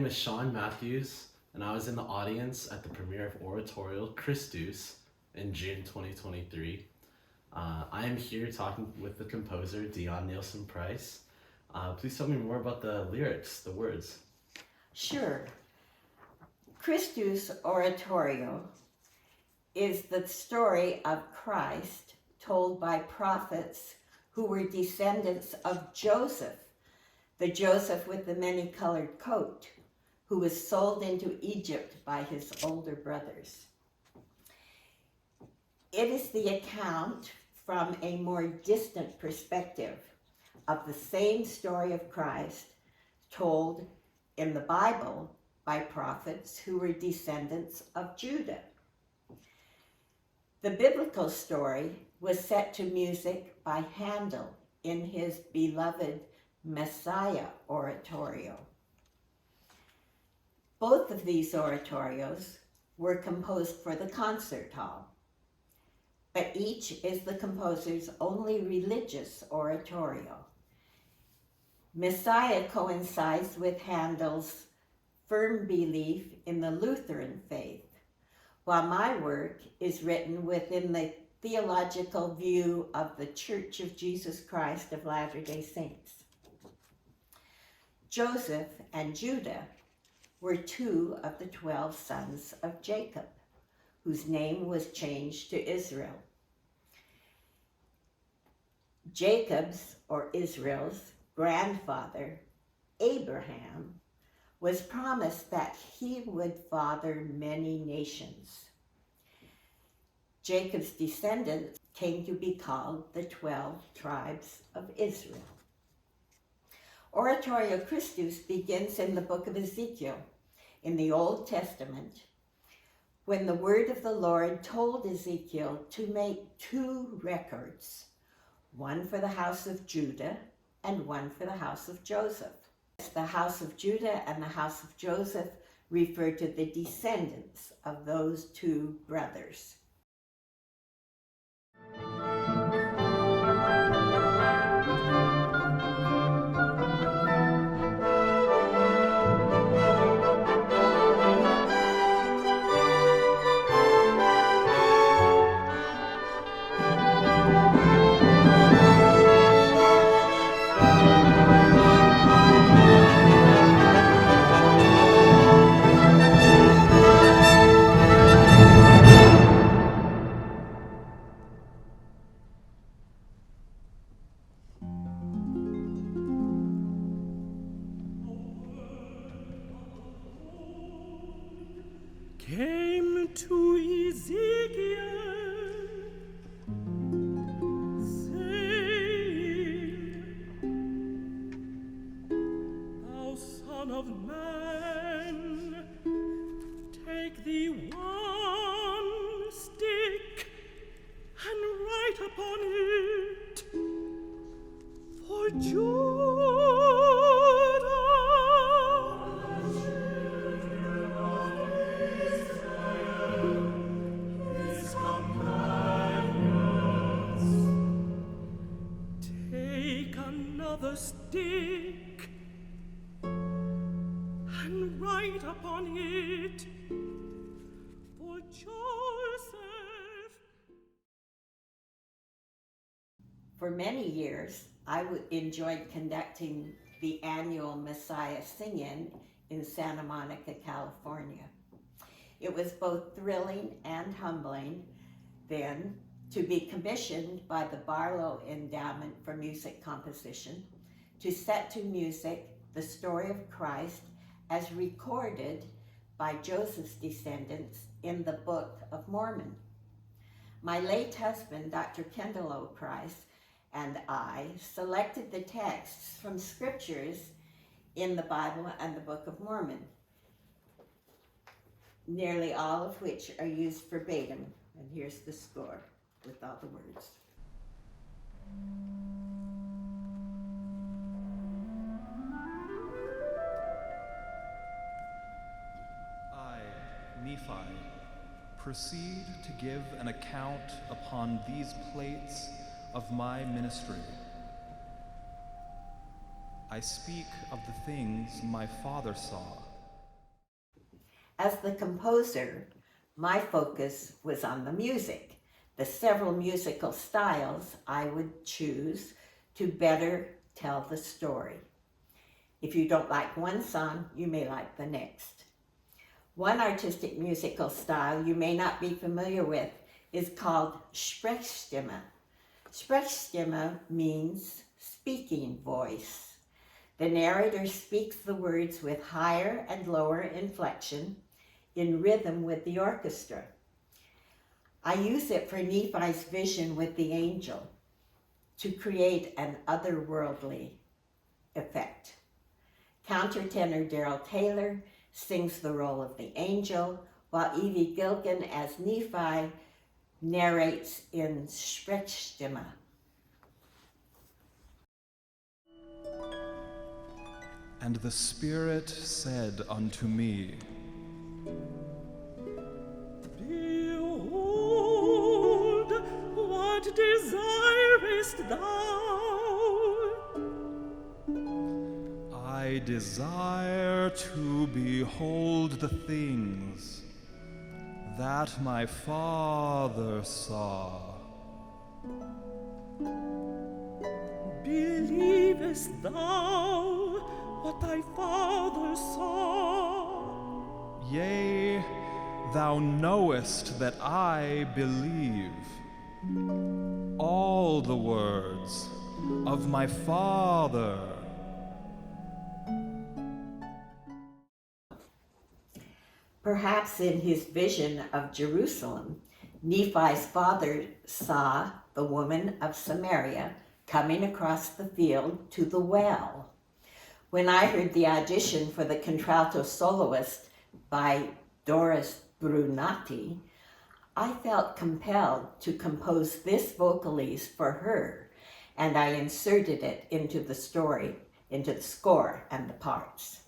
name is Sean Matthews, and I was in the audience at the premiere of Oratorio CHRISTUS in June 2023. I am here talking with the composer, Dion Nielsen Price. Please tell me more about the lyrics, the words. Sure. Christus Oratorio is the story of Christ told by prophets who were descendants of Joseph, the Joseph with the many-colored coat, who was sold into Egypt by his older brothers. It is the account from a more distant perspective of the same story of Christ told in the Bible by prophets who were descendants of Judah. The biblical story was set to music by Handel in his beloved Messiah oratorio. Both of these oratorios were composed for the concert hall, but each is the composer's only religious oratorio. Messiah coincides with Handel's firm belief in the Lutheran faith, while my work is written within the theological view of the Church of Jesus Christ of Latter-day Saints. Joseph and Judah were two of the 12 sons of Jacob, whose name was changed to Israel. Jacob's, or Israel's, grandfather, Abraham, was promised that he would father many nations. Jacob's descendants came to be called the 12 tribes of Israel. Oratorio Christus begins in the book of Ezekiel in the Old Testament, when the word of the Lord told Ezekiel to make 2 records, one for the house of Judah and one for the house of Joseph. The house of Judah and the house of Joseph refer to the descendants of those 2 brothers. Came to Ezekiel, saying, Thou son of man, take thee one stick and write upon it for Judah. Another stick and write upon it for Joseph. For many years, I enjoyed conducting the annual Messiah Sing-In Santa Monica, California. It was both thrilling and humbling then to be commissioned by the Barlow Endowment for Music Composition to set to music the story of Christ as recorded by Joseph's descendants in the Book of Mormon. My late husband, Dr. Kendall O. Price, and I selected the texts from scriptures in the Bible and the Book of Mormon, nearly all of which are used verbatim. And here's the score with all the words. I, Nephi, proceed to give an account upon these plates of my ministry. I speak of the things my father saw As the composer, my focus was on the music, the several musical styles I would choose to better tell the story. If you don't like one song, you may like the next. One artistic musical style you may not be familiar with is called Sprechstimme. Sprechstimme means speaking voice. The narrator speaks the words with higher and lower inflection in rhythm with the orchestra. I use it for Nephi's vision with the angel to create an otherworldly effect. Countertenor Daryl Taylor sings the role of the angel, while Evie Gilgan as Nephi narrates in Sprechstimme. And the Spirit said unto me, Behold, what desirest thou? I desire to behold the things that my Father saw. Believest thou what thy father saw? Yea, thou knowest that I believe all the words of my Father. Perhaps in his vision of Jerusalem, Nephi's father saw the woman of Samaria coming across the field to the well. When I heard the audition for the contralto soloist by Doris Brunati, I felt compelled to compose this vocalise for her, and I inserted it into the story, into the score and the parts.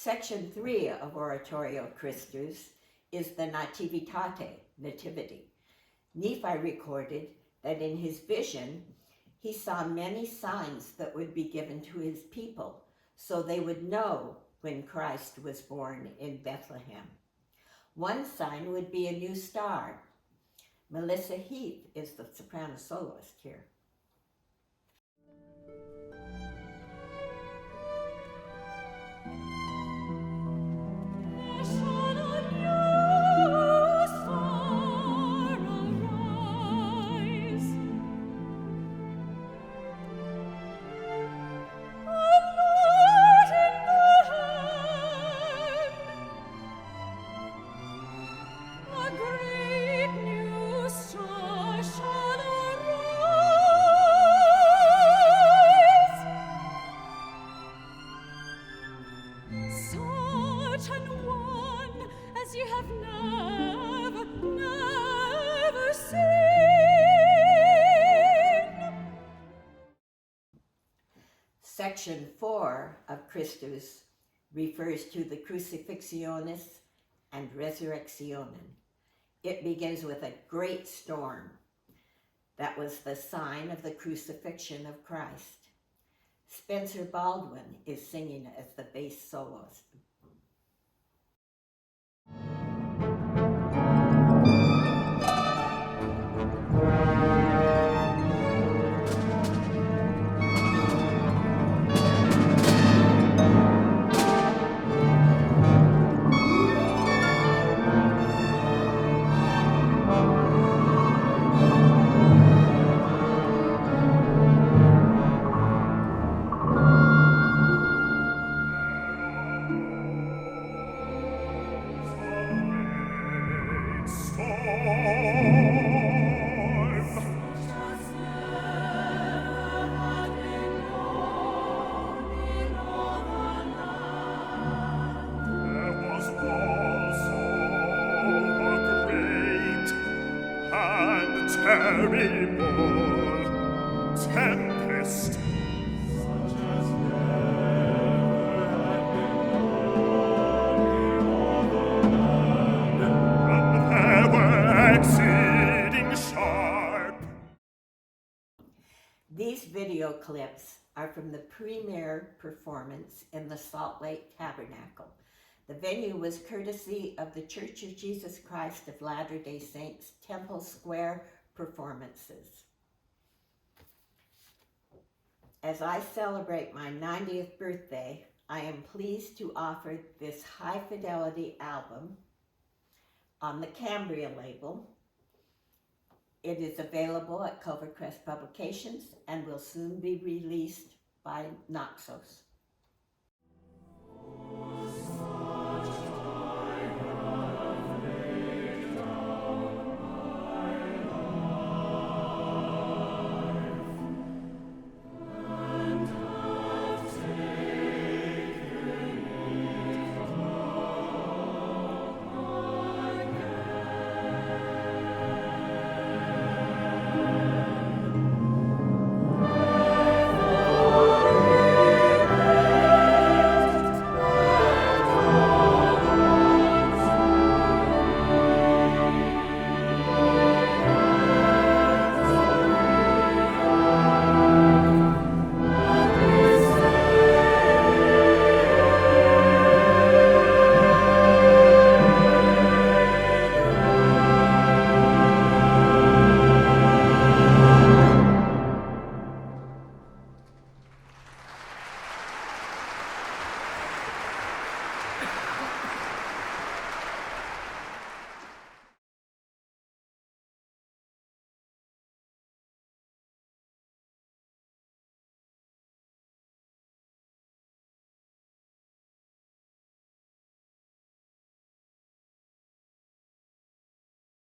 Section 3 of Oratorio CHRISTUS is the Nativitate, Nativity. Nephi recorded that in his vision, he saw many signs that would be given to his people, so they would know when Christ was born in Bethlehem. One sign would be a new star. Melissa Heath is the soprano soloist here. Section 4 of Christus refers to the Crucifixionis and Resurrectionem. It begins with a great storm. That was the sign of the crucifixion of Christ. Spencer Baldwin is singing as the bass soloist. terrible tempest, such as never had been known in all the land, and they were exceeding sharp. These video clips are from the premiere performance in the Salt Lake Tabernacle. The venue was courtesy of the Church of Jesus Christ of Latter-day Saints Temple Square performances. As I celebrate my 90th birthday, I am pleased to offer this high-fidelity album on the Cambria label. It is available at Clovercrest Publications and will soon be released by Naxos.